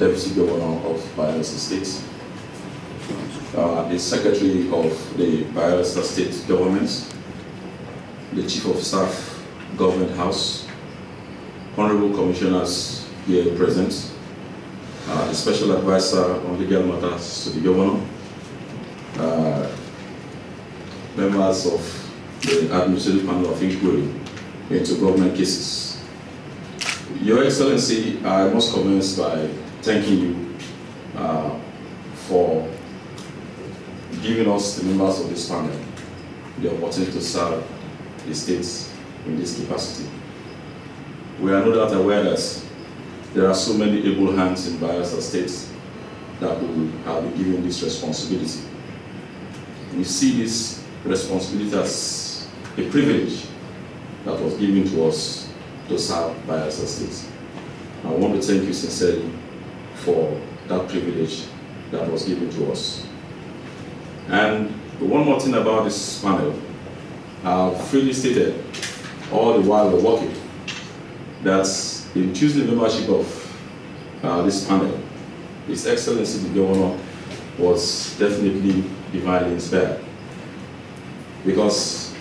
Deputy Governor of Bayelsa State, the Secretary of the Bayelsa State Government, the Chief of Staff, Government House, Honorable Commissioners here present, the Special Advisor on Legal Matters to the Governor, members of the Administrative Panel of Inquiry into Government Cases. Your Excellency, I must commence by thanking you for giving us, the members of this panel, the opportunity to serve the states in this capacity. We are no doubt aware that there are so many able hands in Bayelsa State that will have been given this responsibility. We see this responsibility as a privilege that was given to us to serve Bayelsa State. I want to thank you sincerely for that privilege that was given to us. And one more thing about this panel, I've freely stated all the while we're working that in choosing the membership of this panel, His Excellency the Governor was definitely divinely inspired, because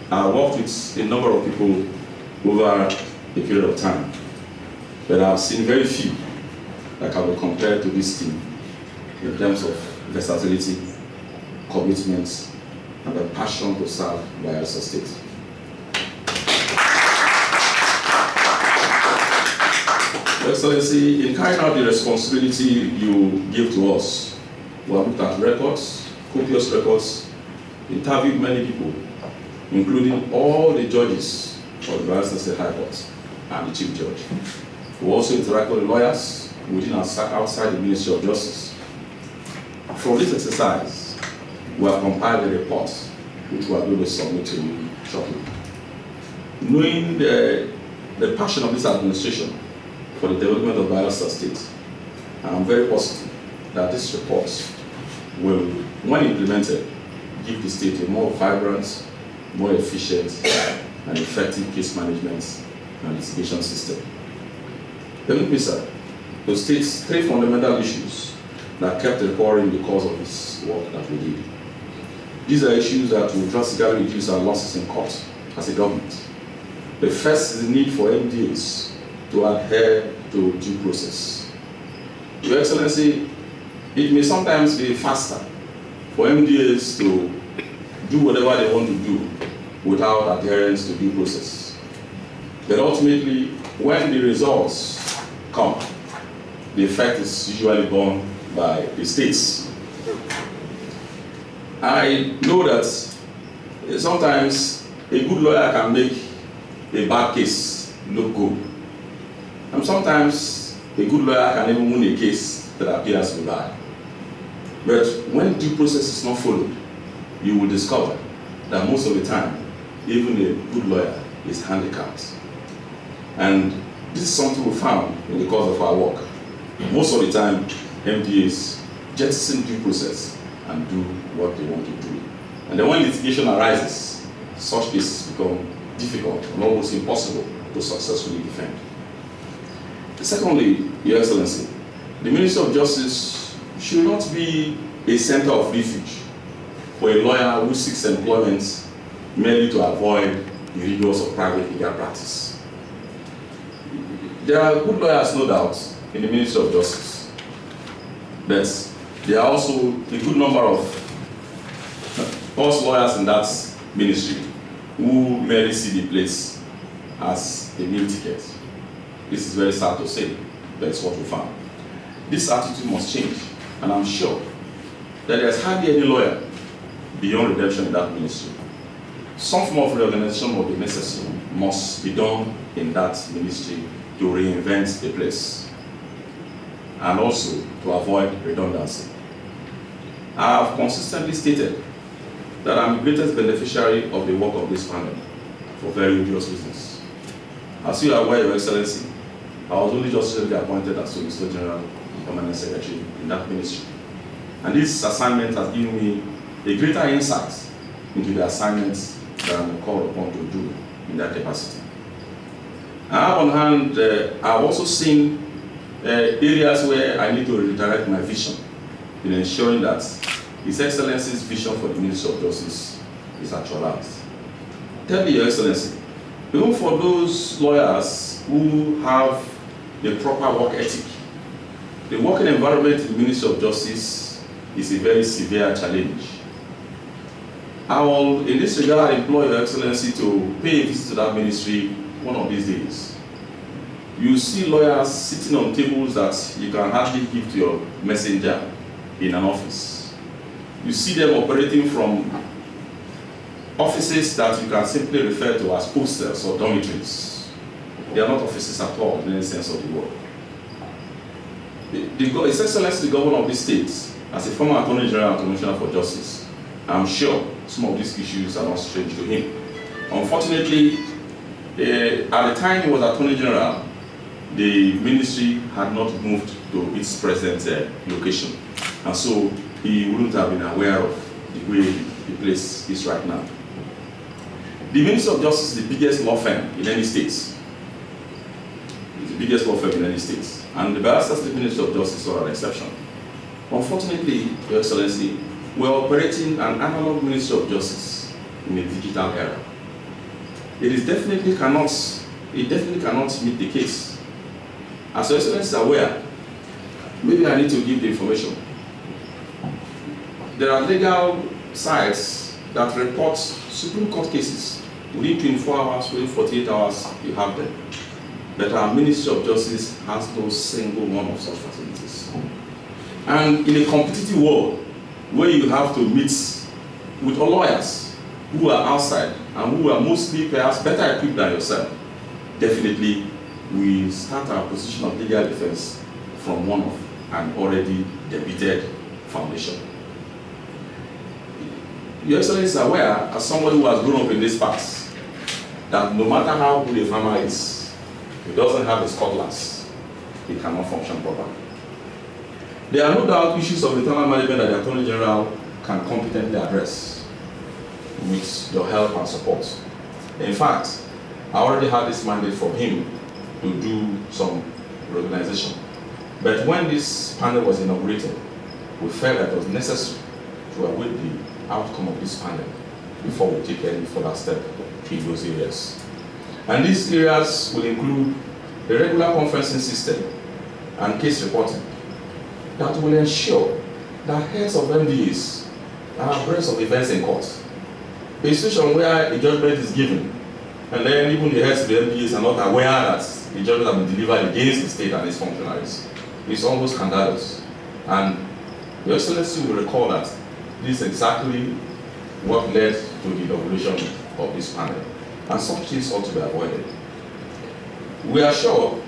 I worked with a number of people over a period of time, but I've seen very few that can be compared to this team in terms of versatility, commitment, and the passion to serve Bayelsa State. Your Excellency, in carrying out the responsibility you give to us, we have looked at records, copious records, interviewed many people, including all the judges of the Bayelsa State High Court and the Chief Judge. We also interacted with lawyers within and outside the Ministry of Justice. From this exercise, we have compiled a report which we are going to submit to you shortly. Knowing the passion of this administration for the development of Bayelsa State, I am very positive that this report will, when implemented, give the state a more vibrant, more efficient, and effective case management and litigation system. Permit me, sir, to state three fundamental issues that kept recurring because of this work that we did. These are issues that will drastically reduce our losses in court as a government. The first is the need for MDAs to adhere to due process. Your Excellency, it may sometimes be faster for MDAs to do whatever they want to do without adherence to due process. But ultimately, when the results come, the effect is usually borne by the states. I know that sometimes a good lawyer can make a bad case look good. And sometimes a good lawyer can even win a case that appears to be bad. But when due process is not followed, you will discover that most of the time, even a good lawyer is handicapped. And this is something we found in the course of our work. Most of the time, MDAs jettison due process and do what they want to do. And then when litigation arises, such cases become difficult and almost impossible to successfully defend. Secondly, Your Excellency, the Ministry of Justice should not be a center of refuge for a lawyer who seeks employment merely to avoid the rigors of private legal practice. There are good lawyers, no doubt, in the Ministry of Justice, but there are also a good number of false lawyers in that ministry who merely see the place as a meal ticket. This is very sad to say, but it's what we found. This attitude must change, and I'm sure that there's hardly any lawyer beyond redemption in that ministry. Some form of reorganization will be necessary, must be done in that ministry to reinvent the place, and also to avoid redundancy. I have consistently stated that I'm the greatest beneficiary of the work of this panel for very obvious reasons. As you are aware, Your Excellency, I was only just recently appointed as Solicitor General and Permanent Secretary in that ministry. And this assignment has given me a greater insight into the assignments that I'm called upon to do in that capacity. I have on hand, I've also seen areas where I need to redirect my vision in ensuring that His Excellency's vision for the Ministry of Justice is actualized. Tell me, Your Excellency, even for those lawyers who have the proper work ethic, the working environment in the Ministry of Justice is a very severe challenge. I will, in this regard, implore Your Excellency to pay a visit to that ministry one of these days. You see lawyers sitting on tables that you can hardly give to your messenger in an office. You see them operating from offices that you can simply refer to as hostels or dormitories. They are not offices at all in any sense of the word. His Excellency, the Governor of this state, as a former Attorney General and Commissioner for Justice, I'm sure some of these issues are not strange to him. Unfortunately, at the time he was Attorney General, the ministry had not moved to its present location, and so he wouldn't have been aware of the way the place is right now. The Ministry of Justice is the biggest law firm in any state. It's the biggest law firm in any state, and the Bayelsa State Ministry of Justice are an exception. Unfortunately, Your Excellency, we're operating an analog Ministry of Justice in a digital era. It definitely cannot meet the case. As Your Excellency is aware, maybe I need to give the information. There are legal sites that report Supreme Court cases. Within 24 hours, within 48 hours, you have them. But our Ministry of Justice has no single one of such facilities. And in a competitive world, where you have to meet with lawyers who are outside and who are mostly perhaps better equipped than yourself, definitely we start our position of legal defense from one of an already debited foundation. Your Excellency is aware, as somebody who has grown up in this past, that no matter how good a farmer is, if he doesn't have his cutlass, he cannot function properly. There are no doubt issues of internal management that the Attorney General can competently address with your help and support. In fact, I already had this mandate from him to do some reorganization. But when this panel was inaugurated, we felt that it was necessary to await the outcome of this panel before we take any further step in those areas. And these areas will include the regular conferencing system and case reporting that will ensure that heads of MDAs are abreast of events in court. A situation where a judgment is given, and then even the heads of the MDAs are not aware that the judgment has been delivered against the state and its functionaries. It's almost scandalous. And Your Excellency will recall that this is exactly what led to the inauguration of this panel. And such things ought to be avoided. We are sure,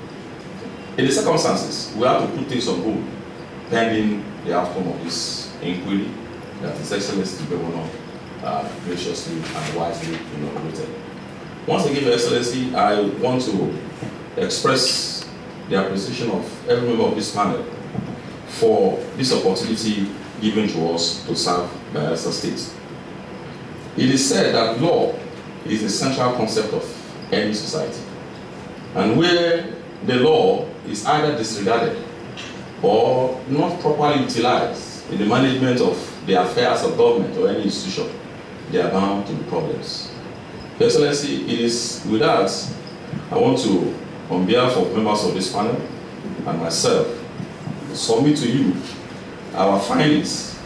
in the circumstances, we have to put things on hold pending the outcome of this inquiry that His Excellency the Governor graciously and wisely inaugurated. Once again, Your Excellency, I want to express the appreciation of every member of this panel for this opportunity given to us to serve Bayelsa State. It is said that law is the central concept of any society, and where the law is either disregarded or not properly utilized in the management of the affairs of government or any institution, they are bound to be problems. Your Excellency, it is with that I want to, on behalf of members of this panel and myself, submit to you our findings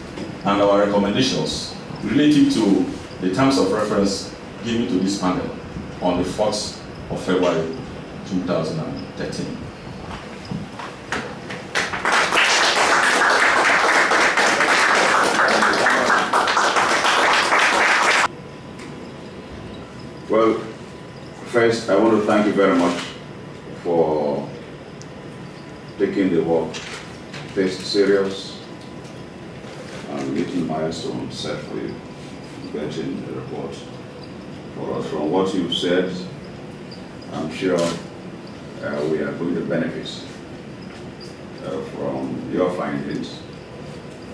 and our recommendations relative to the terms of reference given to this panel on the 4th of February 2013. Well, first, I want to thank you very much for taking the work this serious and meeting milestones set for you, getting the report for us. From what you've said, I'm sure we are going to benefit from your findings,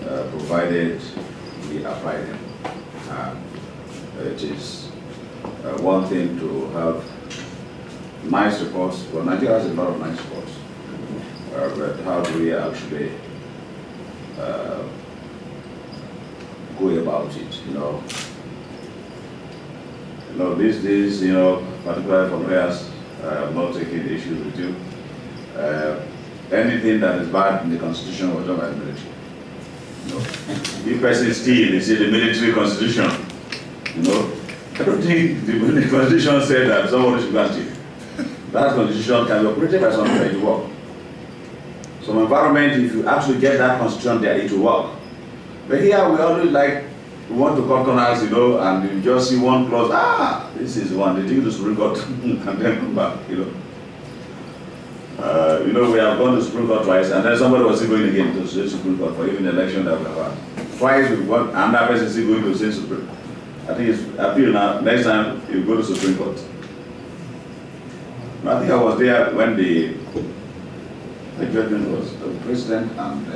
provided we apply them. It is one thing to have nice reports. Well, Nigeria has a lot of nice reports, but how do we actually go about it? These days, particularly from lawyers, I'm not taking issues with you. Anything that is bad in the constitution was done by the military. If person steal, they say the military constitution. I don't think the constitution said that somebody should go and steal. That constitution can be operated by somebody that it will work. Some environment, if you actually get that constitution there, it will work. But here we always we want to cut corners, and you just see one clause, this is one, they take it to Supreme Court, and then come back, we have gone to Supreme Court twice, and then somebody was still going again to the Supreme Court for even the election that we have had. Twice we've gone, and that person is still going to the same Supreme Court. I think it's appeal now, next time you go to Supreme Court. I think I was there when the judgment was the President and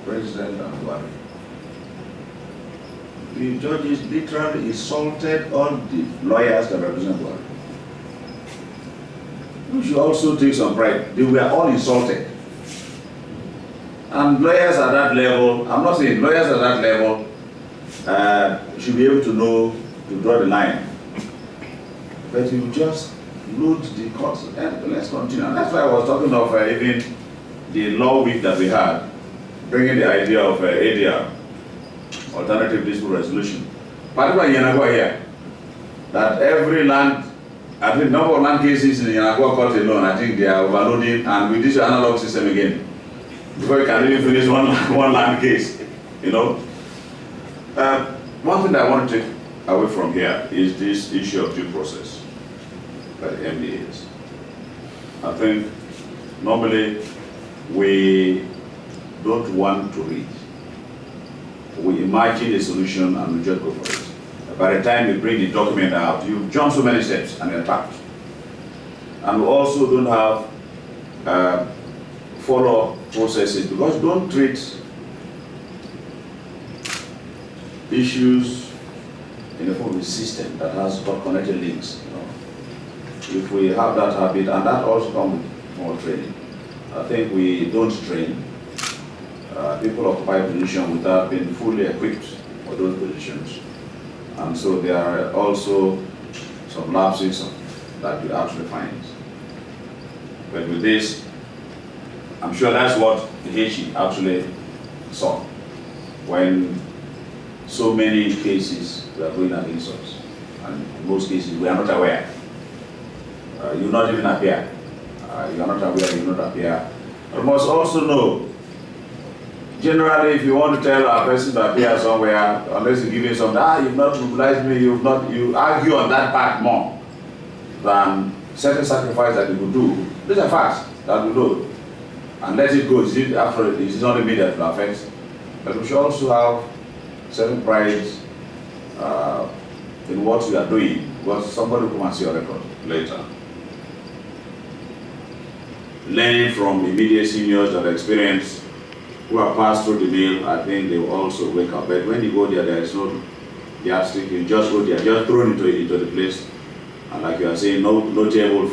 Buhari. The judges literally insulted all the lawyers that represent Buhari. We should also take some pride. They were all insulted. And lawyers at that level, I'm not saying lawyers at that level should be able to know to draw the line. But you just load the courts and let's continue. And that's why I was talking of even the law week that we had, bringing the idea of ADR, alternative dispute resolution. Particularly in Yanagua here, that every land, I think number of land cases in Yanagua court alone, I think they are overloading, and with this analog system again, before you can really finish one land case, One thing that I want to take away from here is this issue of due process by the MDAs. I think normally we don't want to read. We imagine a solution and we just go for it. By the time you bring the document out, you've jumped so many steps and you're packed. And we also don't have follow-up processes, because don't treat issues in the form of a system that has got connected links. If we have that habit, and that also comes with more training. I think we don't train. People occupy positions without being fully equipped for those positions. And so there are also some lapses that you actually find. But with this, I'm sure that's what the HE actually saw when so many cases were going against us. And in most cases, we are not aware. You not even appear. You are not aware, you not appear. You must also know, generally, if you want to tell a person to appear somewhere, unless you give him something, you've not mobilized me, you argue on that part more than certain sacrifice that you could do. These are facts that we do. And let it go. After it is not immediate to affect. But we should also have certain pride in what we are doing, because somebody will come and see your record later. Learning from immediate seniors that are experienced, who have passed through the mill, I think they will also wake up. But when you go there, there is no yardstick. You just go there, just thrown into the place. And like you are saying, no table.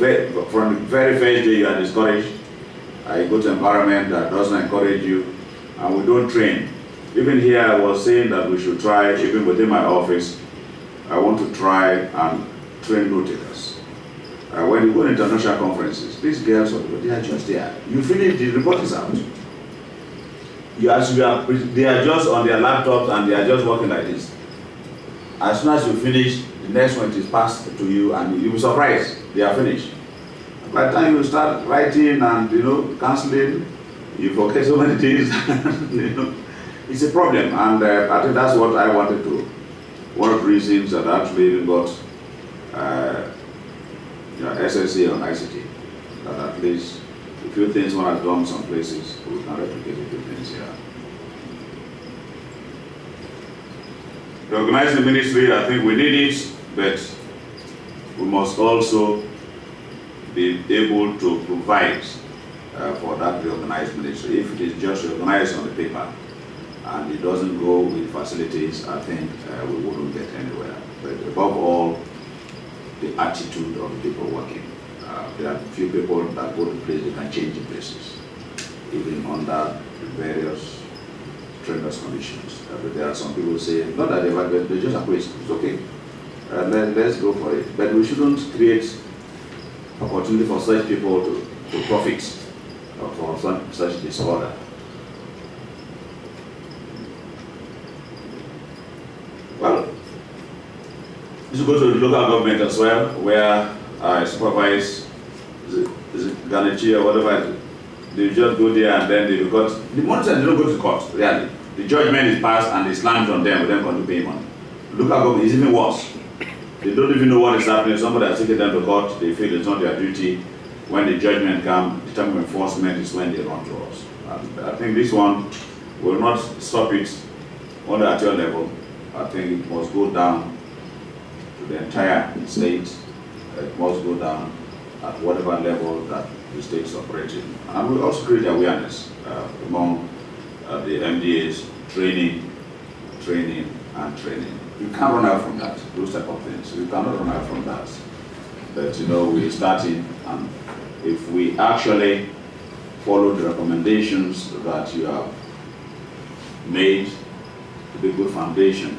From the very first day you are discouraged. You go to an environment that doesn't encourage you, and we don't train. Even here, I was saying that we should try, even within my office, I want to try and train note takers. When you go to international conferences, these girls, they are just there. You finish, the report is out. They are just on their laptops and they are just working like this. As soon as you finish, the next one is passed to you and you'll be surprised, they are finished. By the time you start writing and cancelling, you forget so many things. It's a problem, and I think that's what I wanted to. One of the reasons that I actually even got SSA on ICT, that at least a few things one has done some places, we can replicate a few things here. To organize the ministry, I think we need it, but we must also be able to provide for that reorganized ministry. If it is just organized on the paper and it doesn't go with facilities, I think we wouldn't get anywhere. But above all, the attitude of the people working. There are few people that go to place, they can change the places, even under various strenuous conditions. But there are some people who say, not that they just acquit, it's okay. Let's go for it. But we shouldn't create opportunity for such people to profit for such disorder. Well, you should go to the local government as well, where I supervise, is it Ghanachi or whatever. They just go there and then they got, the money they don't go to court, really. The judgment is passed and they slammed on them, with them going to pay money. Local government is even worse. They don't even know what is happening. Somebody has taken them to court, they feel it's not their duty. When the judgment comes, the time of enforcement is when they run to us. And I think this one will not stop it only at your level. I think it must go down to the entire state. It must go down at whatever level that the state is operating. And we also create awareness among the MDAs, training, and training. You can't run out from that, those type of things. You cannot run out from that. But we're starting, and if we actually follow the recommendations that you have made to be a good foundation